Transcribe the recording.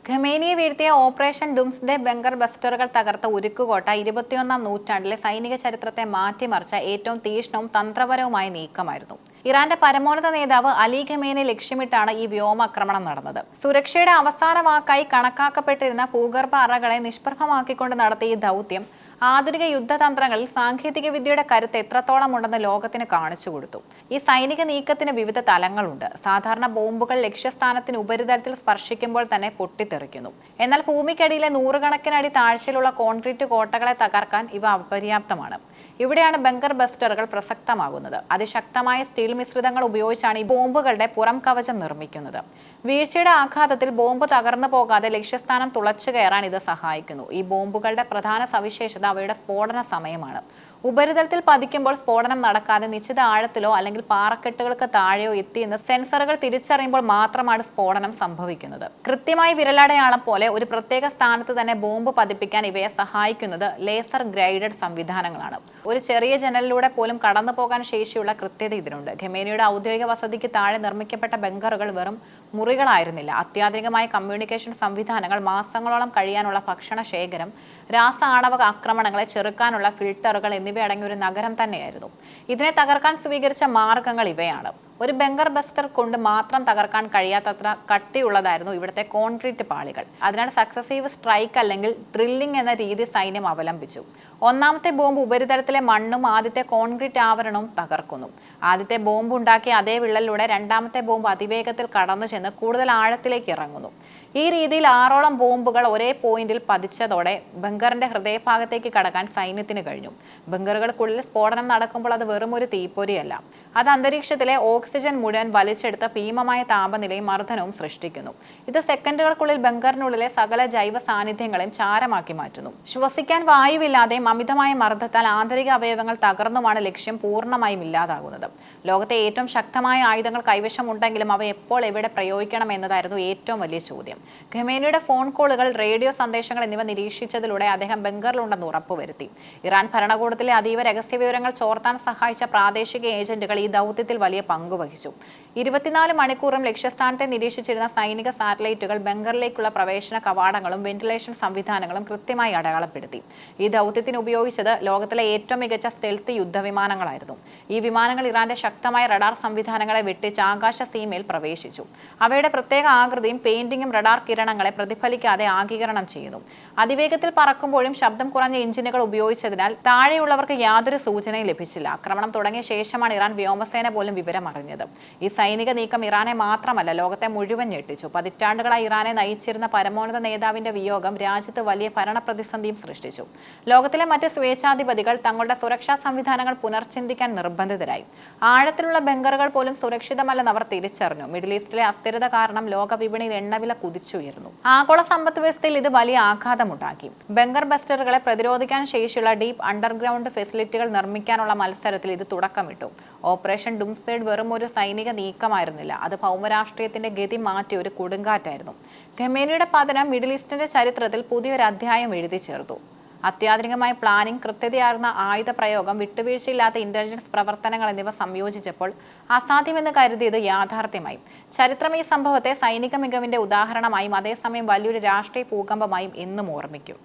ഖമേനിയെ വീഴ്ത്തിയ operation ഡുംസ്ഡേ bunker ബസ്റ്ററുകൾ തകർത്ത ഉരുക്കുകോട്ട 21-ാം നൂറ്റാണ്ടിലെ സൈനിക ചരിത്രത്തെ മാറ്റിമറിച്ച ഏറ്റവും തീക്ഷ്ണവും തന്ത്രപരവുമായ നീക്കമായിരുന്നു. ഇറാന്റെ പരമോന്നത നേതാവ് അലി ഖമേനിയെ ലക്ഷ്യമിട്ടാണ് ഈ വ്യോമാക്രമണം നടന്നത്. സുരക്ഷയുടെ അവസാന വാക്കായി കണക്കാക്കപ്പെട്ടിരുന്ന ഭൂഗർഭ അറകളെ നിഷ്പ്രഭമാക്കിക്കൊണ്ട് നടത്തിയ ഈ ദൗത്യം ആധുനിക യുദ്ധതന്ത്രങ്ങളിൽ സാങ്കേതിക വിദ്യയുടെ കരുത്ത് എത്രത്തോളം ഉണ്ടെന്ന് ലോകത്തിന് കാണിച്ചു കൊടുത്തു. ഈ സൈനിക നീക്കത്തിന് വിവിധ തലങ്ങളുണ്ട്. സാധാരണ ബോംബുകൾ ലക്ഷ്യസ്ഥാനത്തിന് ഉപരിതലത്തിൽ സ്പർശിക്കുമ്പോൾ തന്നെ പൊട്ടിത്തെറിക്കുന്നു. എന്നാൽ ഭൂമിക്കടിയിലെ നൂറുകണക്കിന് അടി താഴ്ചയിലുള്ള കോൺക്രീറ്റ് കോട്ടകളെ തകർക്കാൻ ഇവ അപര്യാപ്തമാണ്. ഇവിടെയാണ് ബങ്കർ ബസ്റ്ററുകൾ പ്രസക്തമാകുന്നത്. അതിശക്തമായ സ്റ്റീൽ മിശ്രിതങ്ങൾ ഉപയോഗിച്ചാണ് ഈ ബോംബുകളുടെ പുറം കവചം നിർമ്മിക്കുന്നത്. വീഴ്ചയുടെ ആഘാതത്തിൽ ബോംബ് തകർന്നു പോകാതെ ലക്ഷ്യസ്ഥാനം തുളച്ചു കയറാൻ ഇത് സഹായിക്കുന്നു. ഈ ബോംബുകളുടെ പ്രധാന സവിശേഷത അവയുടെ സ്ഫോടന സമയമാണ്. ഉപരിതലത്തിൽ പതിക്കുമ്പോൾ സ്ഫോടനം നടക്കാതെ നിശ്ചിത ആഴത്തിലോ അല്ലെങ്കിൽ പാറക്കെട്ടുകൾക്ക് താഴെയോ എത്തിയെന്ന് സെൻസറുകൾ തിരിച്ചറിയുമ്പോൾ മാത്രമാണ് സ്ഫോടനം സംഭവിക്കുന്നത്. കൃത്യമായി വിരലടയാളം പോലെ ഒരു പ്രത്യേക സ്ഥാനത്ത് തന്നെ ബോംബ് പതിപ്പിക്കാൻ ഇവയെ സഹായിക്കുന്നത് ലേസർ ഗൈഡഡ് സംവിധാനങ്ങളാണ്. ഒരു ചെറിയ ജനലിലൂടെ പോലും കടന്നു പോകാൻ ശേഷിയുള്ള കൃത്യത ഇതിനുണ്ട്. ഖമേനിയുടെ ഔദ്യോഗിക വസതിക്ക് താഴെ നിർമ്മിക്കപ്പെട്ട ബങ്കറുകൾ വെറും മുറികളായിരുന്നില്ല. അത്യാധുനികമായ കമ്മ്യൂണിക്കേഷൻ സംവിധാനങ്ങൾ, മാസങ്ങളോളം കഴിയാനുള്ള ഭക്ഷണ ശേഖരം, രാസ ആണവ ആക്രമണങ്ങളെ ചെറുക്കാനുള്ള ഫിൽട്ടറുകൾ എന്നിവ അടങ്ങിയ ഒരു നഗരം തന്നെയായിരുന്നു. ഇതിനെ തകർക്കാൻ സ്വീകരിച്ച മാർഗങ്ങൾ ഇവയാണ്. ഒരു ബങ്കർ ബസ്റ്റർ കൊണ്ട് മാത്രം തകർക്കാൻ കഴിയാത്തത്ര കട്ടിയുള്ളതായിരുന്നു ഇവിടുത്തെ കോൺക്രീറ്റ് പാളികൾ. അതിനാൽ സക്സസീവ് സ്ട്രൈക്ക് അല്ലെങ്കിൽ ഡ്രില്ലിംഗ് എന്ന രീതി സൈന്യം അവലംബിച്ചു. ഒന്നാമത്തെ ബോംബ് ഉപരിതലത്തിലെ മണ്ണും ആദ്യത്തെ കോൺക്രീറ്റ് ആവരണവും തകർക്കുന്നു. ആദ്യത്തെ ബോംബ് ഉണ്ടാക്കിയ അതേ വിള്ളലിലൂടെ രണ്ടാമത്തെ ബോംബ് അതിവേഗത്തിൽ കടന്നു ചെന്ന് കൂടുതൽ ആഴത്തിലേക്ക് ഇറങ്ങുന്നു. ഈ രീതിയിൽ 6ഓളം ബോംബുകൾ ഒരേ പോയിന്റിൽ പതിച്ചതോടെ ബങ്കറിന്റെ ഹൃദയഭാഗത്തേക്ക് കടക്കാൻ സൈന്യത്തിന് കഴിഞ്ഞു. ബങ്കറുകൾക്കുള്ളിൽ സ്ഫോടനം നടക്കുമ്പോൾ അത് വെറും ഒരു തീപ്പൊരിയല്ല. അത് അന്തരീക്ഷത്തിലെ ഓക്സിജൻ മുഴുവൻ വലിച്ചെടുത്ത ഭീമമായ താപനിലയും മർദ്ദനവും സൃഷ്ടിക്കുന്നു. ഇത് സെക്കൻഡുകൾക്കുള്ളിൽ ബങ്കറിനുള്ളിലെ സകല ജൈവ സാന്നിധ്യങ്ങളെയും ചാരമാക്കി മാറ്റുന്നു. ശ്വസിക്കാൻ വായുവില്ലാതെയും അമിതമായ മർദ്ദത്താൽ ആന്തരിക അവയവങ്ങൾ തകർന്നുമാണ് ലക്ഷ്യം പൂർണ്ണമായും ഇല്ലാതാകുന്നത്. ലോകത്തെ ഏറ്റവും ശക്തമായ ആയുധങ്ങൾ കൈവശമുണ്ടെങ്കിലും അവ എപ്പോൾ എവിടെ പ്രയോഗിക്കണം എന്നതായിരുന്നു ഏറ്റവും വലിയ ചോദ്യം. ഖമേനിയുടെ ഫോൺ കോളുകൾ, റേഡിയോ സന്ദേശങ്ങൾ എന്നിവ നിരീക്ഷിച്ചതിലൂടെ അദ്ദേഹം ബങ്കറിലുണ്ടെന്ന് ഉറപ്പുവരുത്തി. ഇറാൻ ഭരണകൂടത്തിലെ അതീവ രഹസ്യ വിവരങ്ങൾ ചോർത്താൻ സഹായിച്ച പ്രാദേശിക ഏജന്റുകൾ ഈ ദൗത്യത്തിൽ വലിയ പങ്കുവഹിച്ചു. 24 മണിക്കൂറും ലക്ഷ്യസ്ഥാനത്തെ നിരീക്ഷിച്ചിരുന്ന സൈനിക സാറ്റലൈറ്റുകൾ ബങ്കറിലേക്കുള്ള പ്രവേശന കവാടങ്ങളും വെന്റിലേഷൻ സംവിധാനങ്ങളും കൃത്യമായി അടയാളപ്പെടുത്തി. ഈ ദൗത്യത്തിന് ഉപയോഗിച്ചത് ലോകത്തിലെ ഏറ്റവും മികച്ച സ്റ്റെൽത്ത് യുദ്ധവിമാനങ്ങളായിരുന്നു. ഈ വിമാനങ്ങൾ ഇറാന്റെ ശക്തമായ റഡാർ സംവിധാനങ്ങളെ വെട്ടിച്ച് ആകാശ സീമയിൽ പ്രവേശിച്ചു. അവയുടെ പ്രത്യേക ആകൃതിയും പെയിന്റിങ്ങും റഡാർ കിരണങ്ങളെ പ്രതിഫലിക്കാതെ ആഗികരണം ചെയ്യുന്നു. അതിവേഗത്തിൽ പറക്കുമ്പോഴും ശബ്ദം കുറഞ്ഞ എഞ്ചിനുകൾ ഉപയോഗിച്ചതിനാൽ താഴെയുള്ളവർക്ക് യാതൊരു സൂചനയും ലഭിച്ചില്ല. ആക്രമണം തുടങ്ങിയ ശേഷമാണ് ഇറാൻ വ്യോമസേന പോലും വിവരം അറിഞ്ഞത്. ഈ സൈനിക നീക്കം ഇറാനെ മാത്രമല്ല, ലോകത്തെ മുഴുവൻ ഞെട്ടിച്ചു. പതിറ്റാണ്ടുകളായി ഇറാനെ നയിച്ചിരുന്ന പരമോന്നത നേതാവിന്റെ വിയോഗം രാജ്യത്ത് വലിയ ഭരണ പ്രതിസന്ധിയും സൃഷ്ടിച്ചു. ലോകത്തിലെ മറ്റ് സ്വേച്ഛാധിപതികൾ തങ്ങളുടെ സുരക്ഷാ സംവിധാനങ്ങൾ പുനർചിന്തിക്കാൻ നിർബന്ധിതരായി. ആഴത്തിലുള്ള ബങ്കറുകൾ പോലും സുരക്ഷിതമല്ലെന്ന് അവർ തിരിച്ചറിഞ്ഞു. മിഡിൽ ഈസ്റ്റിലെ അസ്ഥിരത കാരണം ലോക വിപണിയിൽ എണ്ണവില കുതിച്ചുയർന്നു. ആഗോള സമ്പദ് വ്യവസ്ഥയിൽ ഇത് വലിയ ആഘാതമുണ്ടാക്കി. ബങ്കർ ബസ്റ്ററുകളെ പ്രതിരോധിക്കാൻ ശേഷിയുള്ള ഡീപ്പ് അണ്ടർഗ്രൗണ്ട് ഫെസിലിറ്റികൾ നിർമ്മിക്കാനുള്ള മത്സരത്തിൽ ഇത് തുടക്കമിട്ടു. ഓപ്പറേഷൻ ഡുംസ്ഡേ വെറും ഒരു സൈനിക നീക്കമായിരുന്നില്ല, അത് ഭൗമരാഷ്ട്രീയത്തിന്റെ ഗതി മാറ്റിയ ഒരു കൊടുങ്കാറ്റായിരുന്നു. ഖമേനിയുടെ പതനം മിഡിൽ ഈസ്റ്റിന്റെ ചരിത്രത്തിൽ പുതിയൊരു അധ്യായം എഴുതി ചേർത്തു. അത്യാധുനികമായ പ്ലാനിംഗ്, കൃത്യതയാർന്ന ആയുധ പ്രയോഗം, വിട്ടുവീഴ്ചയില്ലാത്ത ഇന്റലിജൻസ് പ്രവർത്തനങ്ങൾ എന്നിവ സംയോജിച്ചപ്പോൾ അസാധ്യമെന്ന് കരുതിയത് യാഥാർത്ഥ്യമായി. ചരിത്രം ഈ സംഭവത്തെ സൈനിക മികവിന്റെ ഉദാഹരണമായും അതേസമയം വലിയൊരു രാഷ്ട്രീയ ഭൂകമ്പമായും എന്നും ഓർമ്മിക്കും.